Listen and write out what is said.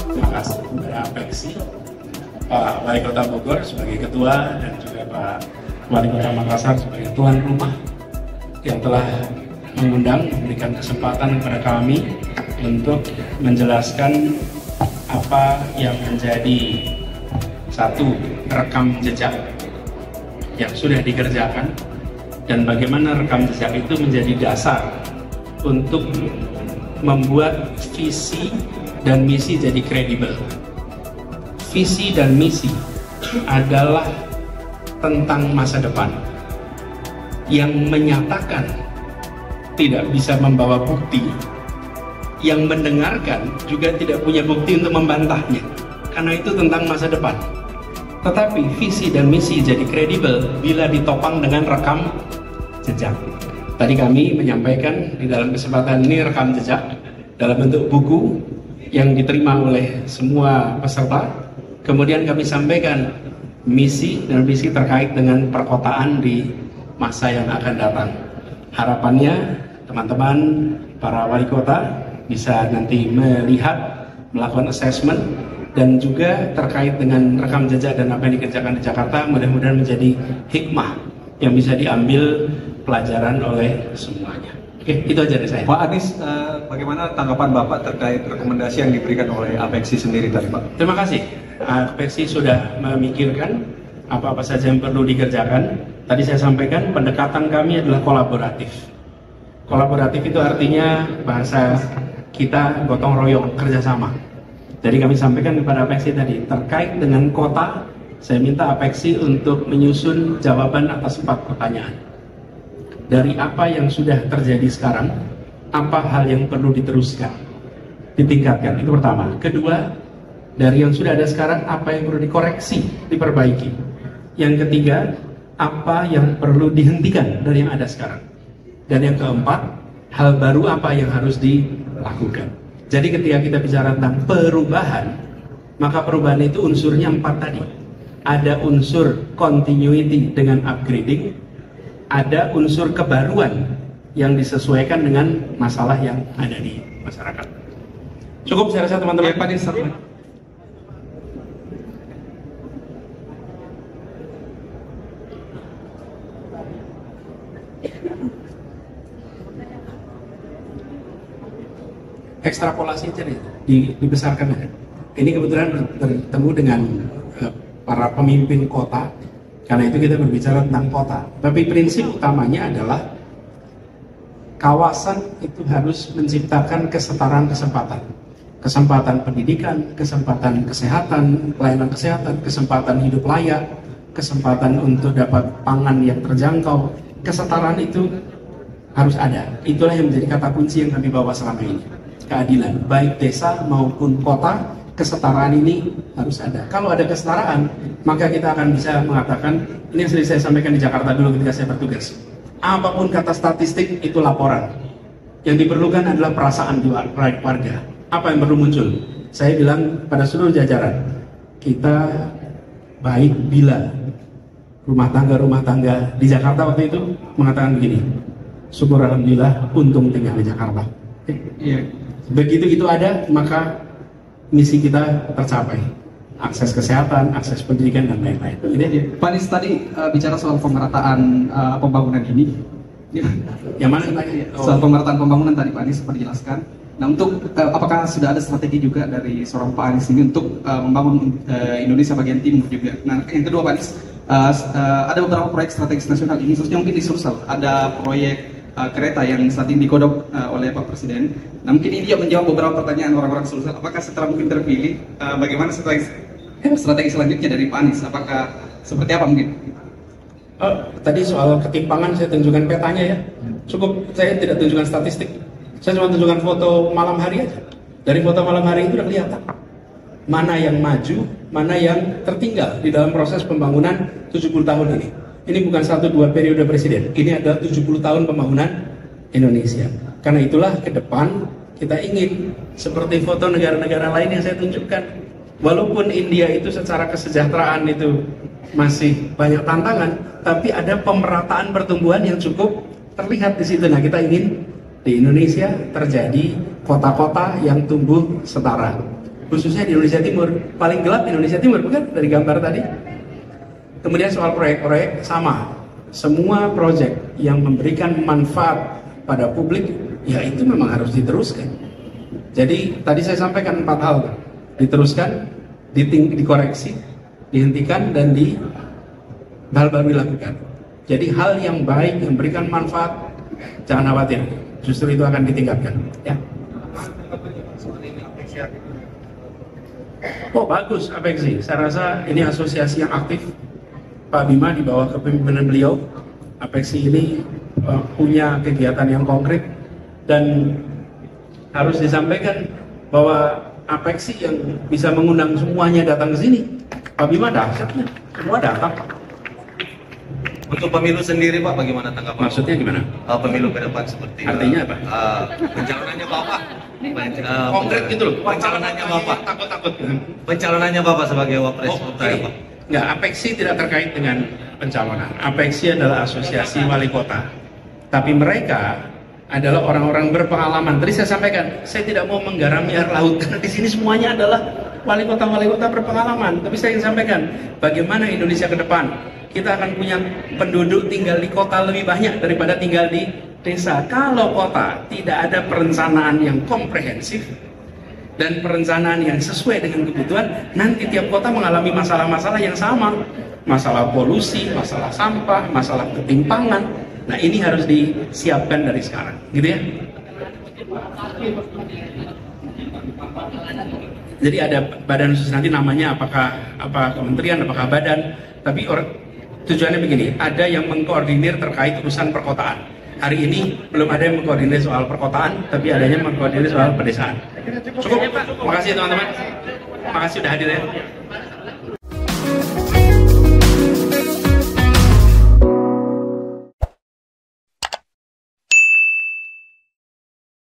Terima kasih kepada Apeksi, Pak Wali Kota Bogor sebagai Ketua dan juga Pak Wali Kota Makassar sebagai tuan rumah yang telah mengundang, memberikan kesempatan kepada kami untuk menjelaskan apa yang menjadi satu rekam jejak yang sudah dikerjakan dan bagaimana rekam jejak itu menjadi dasar untuk membuat visi dan misi jadi kredibel. Visi dan misi adalah tentang masa depan yang menyatakan tidak bisa membawa bukti, yang mendengarkan juga tidak punya bukti untuk membantahnya, karena itu tentang masa depan. Tetapi visi dan misi jadi kredibel bila ditopang dengan rekam jejak. Tadi kami menyampaikan di dalam kesempatan ini rekam jejak dalam bentuk buku yang diterima oleh semua peserta. Kemudian kami sampaikan misi dan visi terkait dengan perkotaan di masa yang akan datang. Harapannya teman-teman para wali kota bisa nanti melihat, melakukan assessment, dan juga terkait dengan rekam jejak dan apa yang dikerjakan di Jakarta, mudah-mudahan menjadi hikmah yang bisa diambil pelajaran oleh semuanya. Oke, itu aja dari saya. Pak Anies, bagaimana tanggapan Bapak terkait rekomendasi yang diberikan oleh Apeksi sendiri tadi, Pak? Terima kasih. Apeksi sudah memikirkan apa-apa saja yang perlu dikerjakan. Tadi saya sampaikan pendekatan kami adalah kolaboratif. Kolaboratif itu artinya bahasa kita gotong royong, kerjasama. Jadi kami sampaikan kepada Apeksi tadi terkait dengan kota, saya minta Apeksi untuk menyusun jawaban atas 4 pertanyaan. Dari apa yang sudah terjadi sekarang, apa hal yang perlu diteruskan, ditingkatkan, itu pertama. Kedua, dari yang sudah ada sekarang, apa yang perlu dikoreksi, diperbaiki. Yang ketiga, apa yang perlu dihentikan dari yang ada sekarang. Dan yang keempat, hal baru apa yang harus dilakukan. Jadi ketika kita bicara tentang perubahan, maka perubahan itu unsurnya 4 tadi. Ada unsur continuity dengan upgrading, ada unsur kebaruan yang disesuaikan dengan masalah yang ada di masyarakat. Cukup saya rasa teman-teman. Pak Anies, ekstrapolasi aja dibesarkan aja. Ini kebetulan bertemu dengan para pemimpin kota, karena itu kita berbicara tentang kota. Tapi prinsip utamanya adalah kawasan itu harus menciptakan kesetaraan kesempatan. Kesempatan pendidikan, kesempatan kesehatan, pelayanan kesehatan, kesempatan hidup layak, kesempatan untuk dapat pangan yang terjangkau. Kesetaraan itu harus ada. Itulah yang menjadi kata kunci yang kami bawa selama ini. Keadilan, baik desa maupun kota, kesetaraan ini harus ada. Kalau ada kesetaraan, maka kita akan bisa mengatakan, ini yang sering saya sampaikan di Jakarta dulu ketika saya bertugas. Apapun kata statistik, itu laporan. Yang diperlukan adalah perasaan di warga. Apa yang perlu muncul? Saya bilang pada seluruh jajaran, kita baik bila rumah tangga di Jakarta waktu itu mengatakan begini, syukur alhamdulillah untung tinggal di Jakarta. Begitu itu ada, maka misi kita tercapai. Akses kesehatan, akses pendidikan, dan lain-lain. Pak Anies tadi bicara soal pemerataan pembangunan ini. Yang mana tadi? Soal pemerataan pembangunan tadi Pak Anies sempat dijelaskan. Nah, untuk apakah sudah ada strategi juga dari seorang Pak Anies ini untuk membangun Indonesia bagian timur juga? Nah, yang kedua Pak Anies, ada beberapa proyek strategis nasional ini, khususnya mungkin di Sulsel, ada proyek kereta yang saat ini digodok oleh Pak Presiden. Nah, mungkin ini dia menjawab beberapa pertanyaan orang-orang Sulsel. Apakah setelah mungkin terpilih, bagaimana strategi selanjutnya dari Pak Anies? Apakah seperti apa mungkin? Tadi soal ketimpangan saya tunjukkan petanya ya. Cukup saya tidak tunjukkan statistik. Saya cuma tunjukkan foto malam hari aja. Dari foto malam hari itu udah kelihatan mana yang maju, mana yang tertinggal di dalam proses pembangunan 70 tahun ini. Ini bukan 1-2 periode presiden, ini adalah 70 tahun pembangunan Indonesia. Karena itulah ke depan kita ingin seperti foto negara-negara lain yang saya tunjukkan. Walaupun India itu secara kesejahteraan itu masih banyak tantangan, tapi ada pemerataan pertumbuhan yang cukup terlihat di situ. Nah, kita ingin di Indonesia terjadi kota-kota yang tumbuh setara, khususnya di Indonesia Timur. Paling gelap di Indonesia Timur, bukan? Dari gambar tadi. Kemudian soal proyek-proyek, sama. Semua proyek yang memberikan manfaat pada publik, ya itu memang harus diteruskan. Jadi tadi saya sampaikan 4 hal, diteruskan, dikoreksi, dihentikan, dan hal baru dilakukan. Jadi hal yang baik, yang memberikan manfaat, jangan khawatir, justru itu akan ditingkatkan. Ya. Oh bagus, Apeksi. Saya rasa ini asosiasi yang aktif. Pak Bima di bawah kepemimpinan beliau, Apeksi ini punya kegiatan yang konkret, dan harus disampaikan bahwa Apeksi yang bisa mengundang semuanya datang ke sini. Pak Bima dahsyatnya, semua datang. Untuk pemilu sendiri Pak, bagaimana tanggapan? Maksudnya gimana? Pemilu ke depan seperti artinya apa? Pencalonannya Bapak. Konkret gitu loh. Pencalonannya Bapak. Takut-takut. Pencalonannya Bapak sebagai wapres Pak. Enggak, Apeksi tidak terkait dengan pencalonan. Apeksi adalah asosiasi wali kota. Tapi mereka adalah orang-orang berpengalaman. Tadi saya sampaikan, saya tidak mau menggarami air laut karena di sini semuanya adalah wali kota berpengalaman. Tapi saya ingin sampaikan bagaimana Indonesia ke depan. Kita akan punya penduduk tinggal di kota lebih banyak daripada tinggal di desa. Kalau kota tidak ada perencanaan yang komprehensif dan perencanaan yang sesuai dengan kebutuhan, nanti tiap kota mengalami masalah-masalah yang sama. Masalah polusi, masalah sampah, masalah ketimpangan. Nah ini harus disiapkan dari sekarang, gitu ya. Jadi ada badan khusus, nanti namanya apa kementerian, apakah badan, tapi tujuannya begini, ada yang mengkoordinir terkait urusan perkotaan. Hari ini belum ada yang mengkoordinir soal perkotaan, tapi adanya mengkoordinir soal pedesaan. Cukup, makasih teman-teman, makasih sudah hadir ya.